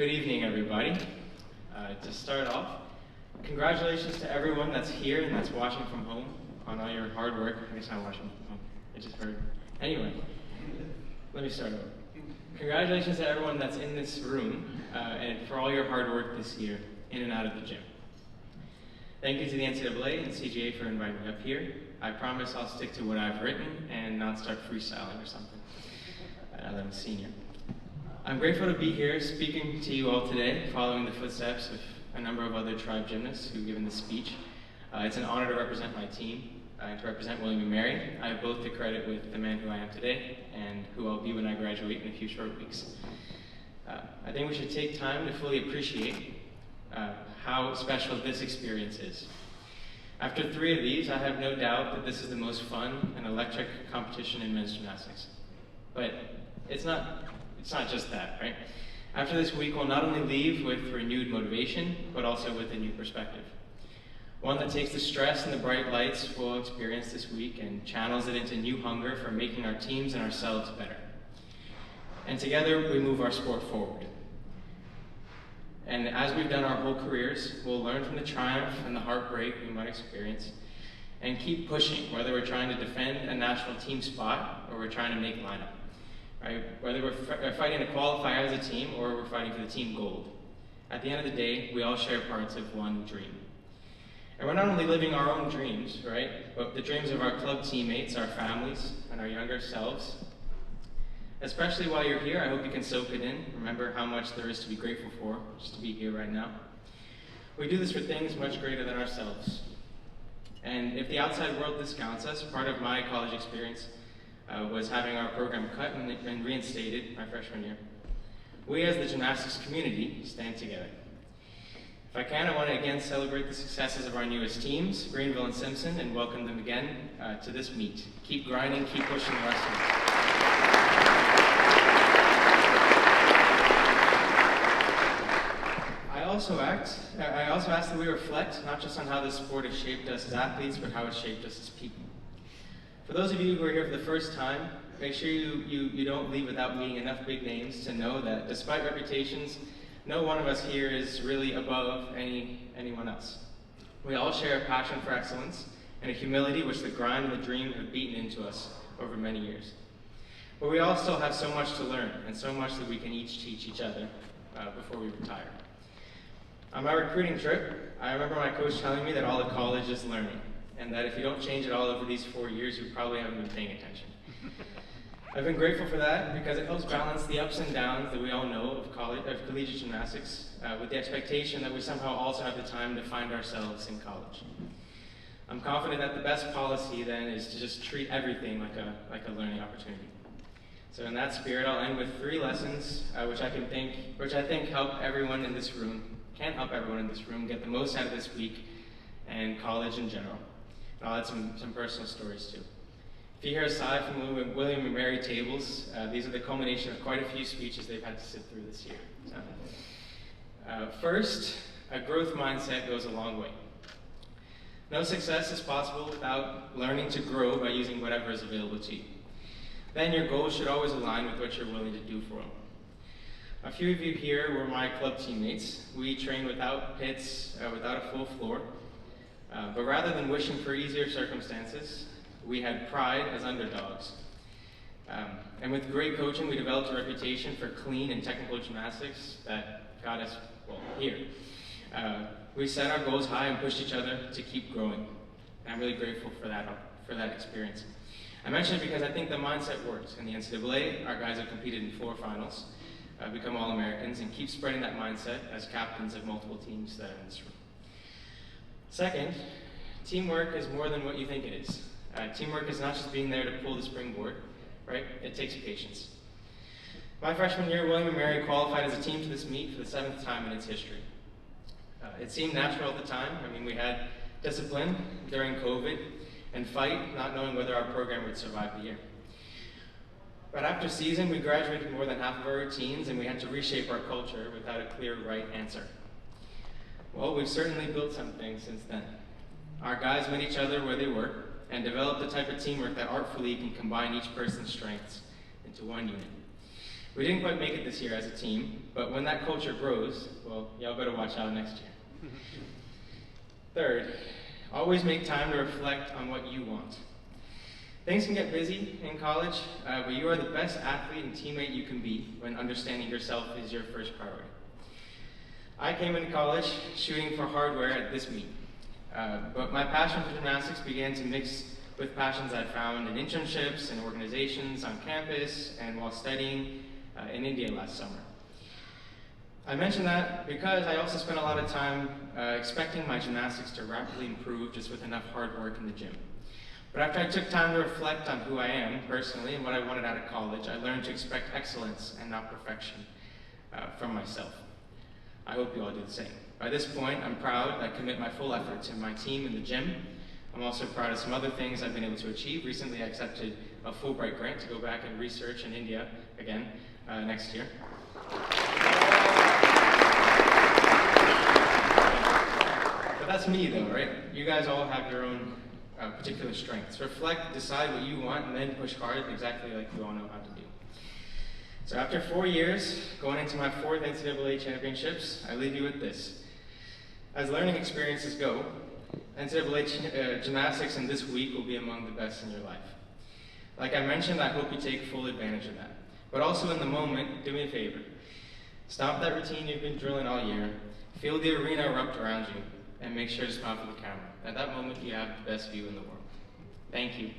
Good evening, everybody. To start off, congratulations to everyone that's here and that's watching from home on all your hard work. I guess not watching from home. I just heard. Anyway, let me start over. Congratulations to everyone that's in this room and for all your hard work this year in and out of the gym. Thank you to the NCAA and CGA for inviting me up here. I promise I'll stick to what I've written and not start freestyling or something. Now that I'm a senior. I'm grateful to be here speaking to you all today, following the footsteps of a number of other tribe gymnasts who've given this speech. It's an honor to represent my team and to represent William & Mary. I have both the credit with the man who I am today and who I'll be when I graduate in a few short weeks. I think we should take time to fully appreciate how special this experience is. After 3 of these, I have no doubt that this is the most fun and electric competition in men's gymnastics. But it's not just that, right? After this week, we'll not only leave with renewed motivation, but also with a new perspective. One that takes the stress and the bright lights we'll experience this week and channels it into new hunger for making our teams and ourselves better. And together, we move our sport forward. And as we've done our whole careers, we'll learn from the triumph and the heartbreak we might experience and keep pushing, whether we're trying to defend a national team spot or we're trying to make lineup. Right? Whether we're fighting to qualify as a team or we're fighting for the team gold. At the end of the day, we all share parts of one dream. And we're not only living our own dreams, right, but the dreams of our club teammates, our families, and our younger selves. Especially while you're here, I hope you can soak it in. Remember how much there is to be grateful for, just to be here right now. We do this for things much greater than ourselves. And if the outside world discounts us, part of my college experience was having our program cut and reinstated my freshman year. We as the gymnastics community stand together. If I can, I want to again celebrate the successes of our newest teams, Greenville and Simpson, and welcome them again to this meet. Keep grinding, keep pushing the rest of it. I also ask that we reflect not just on how this sport has shaped us as athletes, but how it's shaped us as people. For those of you who are here for the first time, make sure you don't leave without meeting enough big names to know that despite reputations, no one of us here is really above anyone else. We all share a passion for excellence and a humility which the grind and the dream have beaten into us over many years. But we all still have so much to learn and so much that we can each teach each other before we retire. On my recruiting trip, I remember my coach telling me that all the college is learning, and that if you don't change it all over these 4 years, you probably haven't been paying attention. I've been grateful for that because it helps balance the ups and downs that we all know of collegiate gymnastics with the expectation that we somehow also have the time to find ourselves in college. I'm confident that the best policy then is to just treat everything like a learning opportunity. So in that spirit, I'll end with 3 lessons which I think help everyone in this room, can help everyone in this room get the most out of this week and college in general. And I'll add some personal stories too. If you hear a sigh from William & Mary tables, these are the culmination of quite a few speeches they've had to sit through this year. First, a growth mindset goes a long way. No success is possible without learning to grow by using whatever is available to you. Then your goals should always align with what you're willing to do for them. A few of you here were my club teammates. We trained without pits, without a full floor. But rather than wishing for easier circumstances, we had pride as underdogs. And with great coaching, we developed a reputation for clean and technical gymnastics that got us, here. We set our goals high and pushed each other to keep growing. And I'm really grateful for that experience. I mention it because I think the mindset works. In the NCAA, our guys have competed in 4 finals, become All-Americans, and keep spreading that mindset as captains of multiple teams that are in this room. Second, teamwork is more than what you think it is. Teamwork is not just being there to pull the springboard, right? It takes patience. My freshman year, William & Mary qualified as a team to this meet for the 7th time in its history. It seemed natural at the time. I mean, we had discipline during COVID and fight, not knowing whether our program would survive the year. But after season, we graduated more than half of our routines and we had to reshape our culture without a clear right answer. Well, we've certainly built something since then. Our guys met each other where they were and developed the type of teamwork that artfully can combine each person's strengths into one unit. We didn't quite make it this year as a team, but when that culture grows, well, y'all better watch out next year. Third, always make time to reflect on what you want. Things can get busy in college, but you are the best athlete and teammate you can be when understanding yourself is your first priority. I came into college shooting for hardware at this meet, but my passion for gymnastics began to mix with passions I found in internships and organizations on campus and while studying in India last summer. I mention that because I also spent a lot of time expecting my gymnastics to rapidly improve just with enough hard work in the gym. But after I took time to reflect on who I am personally and what I wanted out of college, I learned to expect excellence and not perfection from myself. I hope you all do the same. By this point, I'm proud I commit my full effort to my team in the gym. I'm also proud of some other things I've been able to achieve. Recently, I accepted a Fulbright grant to go back and research in India again next year. But that's me though, right? You guys all have your own particular strengths. Reflect, decide what you want, and then push hard exactly like you all know how to do. So after 4 years, going into my 4th NCAA Championships, I leave you with this. As learning experiences go, NCAA gymnastics in this week will be among the best in your life. Like I mentioned, I hope you take full advantage of that. But also in the moment, do me a favor. Stop that routine you've been drilling all year, feel the arena erupt around you, and make sure to smile for the camera. At that moment, you have the best view in the world. Thank you.